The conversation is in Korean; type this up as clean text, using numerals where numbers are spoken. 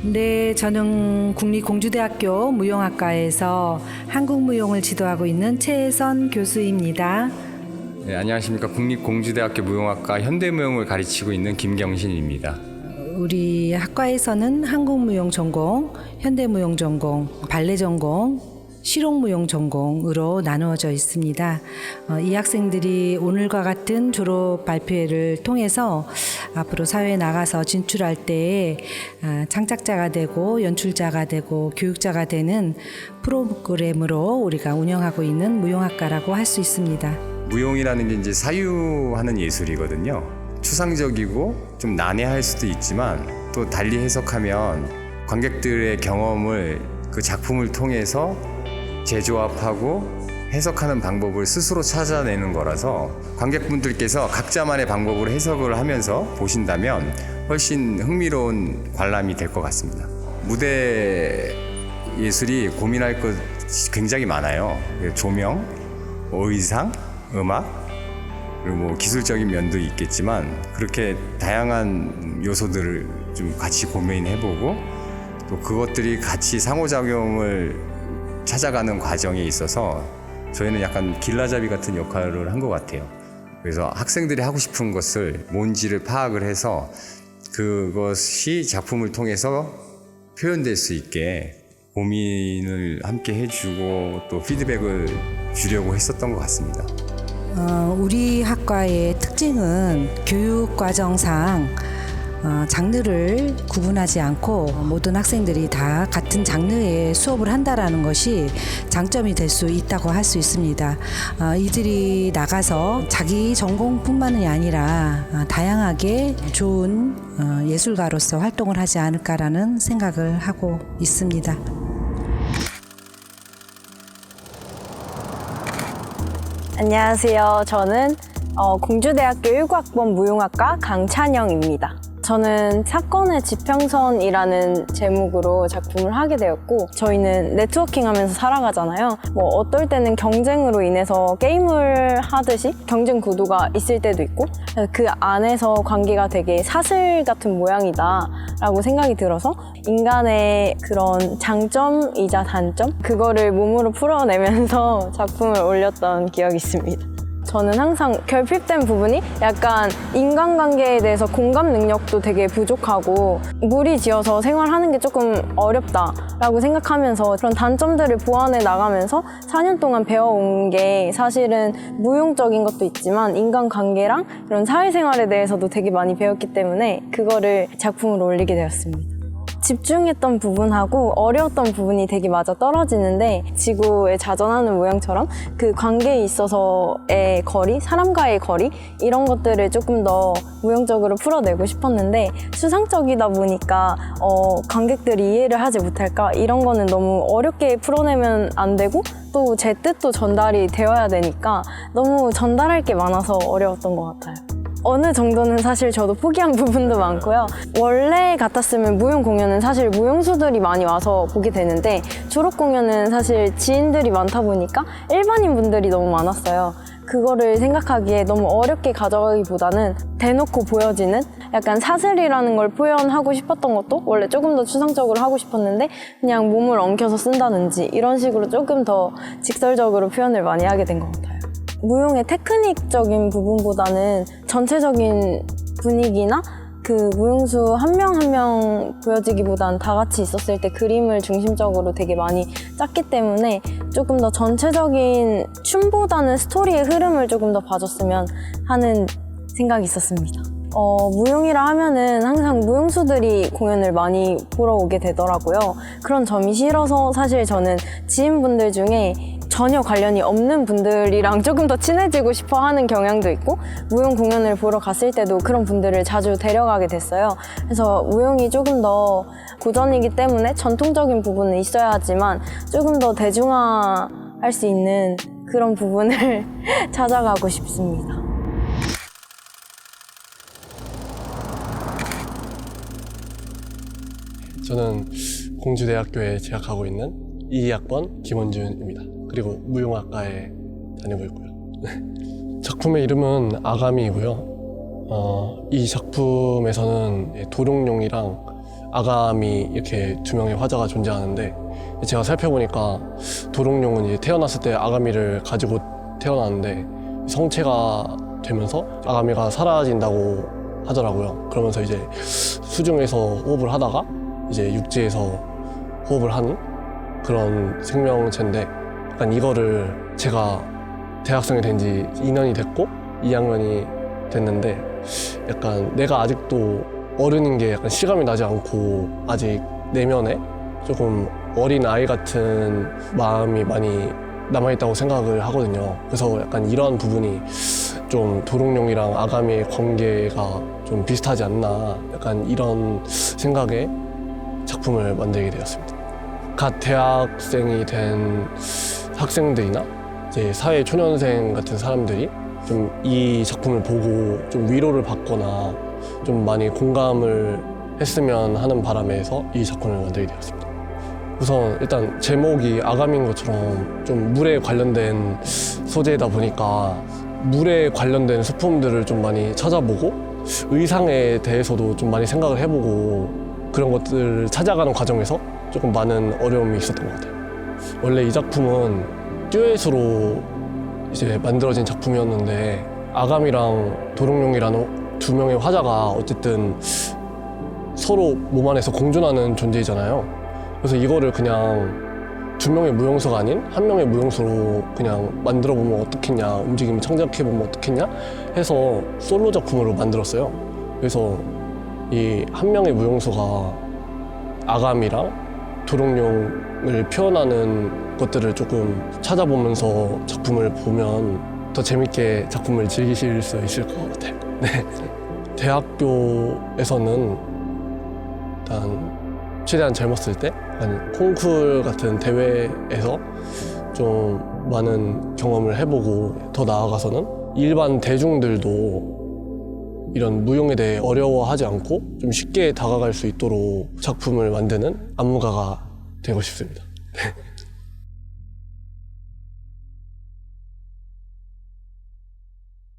네, 저는 국립공주대학교 무용학과에서 한국무용을 지도하고 있는 최혜선 교수입니다. 네, 안녕하십니까. 국립공주대학교 무용학과 현대무용을 가르치고 있는 김경신입니다. 우리 학과에서는 한국무용 전공, 현대무용 전공, 발레 전공, 실용무용 전공으로 나누어져 있습니다. 이 학생들이 오늘과 같은 졸업 발표회를 통해서 앞으로 사회에 나가서 진출할 때 창작자가 되고 연출자가 되고 교육자가 되는 프로그램으로 우리가 운영하고 있는 무용학과라고 할 수 있습니다. 무용이라는 게 이제 사유하는 예술이거든요. 추상적이고 좀 난해할 수도 있지만 또 달리 해석하면 관객들의 경험을 그 작품을 통해서 재조합하고 해석하는 방법을 스스로 찾아내는 거라서 관객분들께서 각자만의 방법으로 해석을 하면서 보신다면 훨씬 흥미로운 관람이 될 것 같습니다. 무대 예술이 고민할 것 굉장히 많아요. 조명, 의상, 음악, 그리고 뭐 기술적인 면도 있겠지만 그렇게 다양한 요소들을 좀 같이 고민해보고 또 그것들이 같이 상호작용을 찾아가는 과정에 있어서 저희는 약간 길라잡이 같은 역할을 한 것 같아요. 그래서 학생들이 하고 싶은 것을 뭔지를 파악을 해서 그것이 작품을 통해서 표현될 수 있게 고민을 함께 해주고 또 피드백을 주려고 했었던 것 같습니다. 우리 학과의 특징은 교육과정상 장르를 구분하지 않고 모든 학생들이 다 같은 장르의 수업을 한다라는 것이 장점이 될 수 있다고 할 수 있습니다. 이들이 나가서 자기 전공뿐만이 아니라 다양하게 좋은 예술가로서 활동을 하지 않을까라는 생각을 하고 있습니다. 안녕하세요. 저는 공주대학교 19학번 무용학과 강찬영입니다. 저는 사건의 지평선이라는 제목으로 작품을 하게 되었고 저희는 네트워킹하면서 살아가잖아요. 뭐 어떨 때는 경쟁으로 인해서 게임을 하듯이 경쟁 구도가 있을 때도 있고 그 안에서 관계가 되게 사슬 같은 모양이다 라고 생각이 들어서 인간의 그런 장점이자 단점 그거를 몸으로 풀어내면서 작품을 올렸던 기억이 있습니다. 저는 항상 결핍된 부분이 약간 인간관계에 대해서 공감 능력도 되게 부족하고 무리지어서 생활하는 게 조금 어렵다라고 생각하면서 그런 단점들을 보완해 나가면서 4년 동안 배워온 게 사실은 무용적인 것도 있지만 인간관계랑 이런 사회생활에 대해서도 되게 많이 배웠기 때문에 그거를 작품으로 올리게 되었습니다. 집중했던 부분하고 어려웠던 부분이 되게 맞아 떨어지는데 지구에 자전하는 모양처럼 그 관계에 있어서의 거리, 사람과의 거리 이런 것들을 조금 더 무용적으로 풀어내고 싶었는데 수상적이다 보니까 관객들이 이해를 하지 못할까 이런 거는 너무 어렵게 풀어내면 안 되고 또 제 뜻도 전달이 되어야 되니까 너무 전달할 게 많아서 어려웠던 것 같아요. 어느 정도는 사실 저도 포기한 부분도 많고요. 원래 같았으면 무용 공연은 사실 무용수들이 많이 와서 보게 되는데 졸업 공연은 사실 지인들이 많다 보니까 일반인 분들이 너무 많았어요. 그거를 생각하기에 너무 어렵게 가져가기보다는 대놓고 보여지는 약간 사슬이라는 걸 표현하고 싶었던 것도 원래 조금 더 추상적으로 하고 싶었는데 그냥 몸을 엉켜서 쓴다든지 이런 식으로 조금 더 직설적으로 표현을 많이 하게 된 것 같아요. 무용의 테크닉적인 부분보다는 전체적인 분위기나 그 무용수 한 명 한 명 보여지기보다는 다 같이 있었을 때 그림을 중심적으로 되게 많이 짰기 때문에 조금 더 전체적인 춤보다는 스토리의 흐름을 조금 더 봐줬으면 하는 생각이 있었습니다. 무용이라 하면은 항상 무용수들이 공연을 많이 보러 오게 되더라고요. 그런 점이 싫어서 사실 저는 지인분들 중에 전혀 관련이 없는 분들이랑 조금 더 친해지고 싶어 하는 경향도 있고 무용 공연을 보러 갔을 때도 그런 분들을 자주 데려가게 됐어요. 그래서 무용이 조금 더 고전이기 때문에 전통적인 부분은 있어야 하지만 조금 더 대중화할 수 있는 그런 부분을 찾아가고 싶습니다. 저는 공주대학교에 재학하고 있는 2학번 김원준입니다. 그리고 무용학과에 다니고 있고요. 작품의 이름은 아가미이고요. 이 작품에서는 도룡뇽이랑 아가미 이렇게 두 명의 화자가 존재하는데 제가 살펴보니까 도롱뇽은 이제 태어났을 때 아가미를 가지고 태어나는데 성체가 되면서 아가미가 사라진다고 하더라고요. 그러면서 이제 수중에서 호흡을 하다가 이제 육지에서 호흡을 하는 그런 생명체인데 약간 이거를 제가 대학생이 된 지 2년이 됐고 2학년이 됐는데 약간 내가 아직도 어른인 게 약간 실감이 나지 않고 아직 내면에 조금 어린 아이 같은 마음이 많이 남아있다고 생각을 하거든요. 그래서 약간 이러한 부분이 좀 도롱뇽이랑 아가미의 관계가 좀 비슷하지 않나 약간 이런 생각에 작품을 만들게 되었습니다. 갓 대학생이 된 학생들이나 이제 사회 초년생 같은 사람들이 좀 이 작품을 보고 좀 위로를 받거나 좀 많이 공감을 했으면 하는 바람에서 이 작품을 만들게 되었습니다. 우선 일단 제목이 아가미인 것처럼 좀 물에 관련된 소재이다 보니까 물에 관련된 소품들을 좀 많이 찾아보고 의상에 대해서도 좀 많이 생각을 해보고 그런 것들을 찾아가는 과정에서 조금 많은 어려움이 있었던 것 같아요. 원래 이 작품은 듀엣으로 이제 만들어진 작품이었는데 아가미랑 도롱뇽이라는 두 명의 화자가 어쨌든 서로 몸 안에서 공존하는 존재이잖아요. 그래서 이거를 그냥 두 명의 무용수가 아닌 한 명의 무용수로 그냥 만들어 보면 어떻겠냐, 움직임을 창작해 보면 어떻겠냐 해서 솔로 작품으로 만들었어요. 그래서 이 한 명의 무용수가 아가미랑 도롱뇽을 표현하는 것들을 조금 찾아보면서 작품을 보면 더 재밌게 작품을 즐기실 수 있을 것 같아요. 네. 대학교에서는 일단 최대한 젊었을 때 콩쿨 같은 대회에서 좀 많은 경험을 해보고 더 나아가서는 일반 대중들도 이런 무용에 대해 어려워하지 않고 좀 쉽게 다가갈 수 있도록 작품을 만드는 안무가가 되고 싶습니다.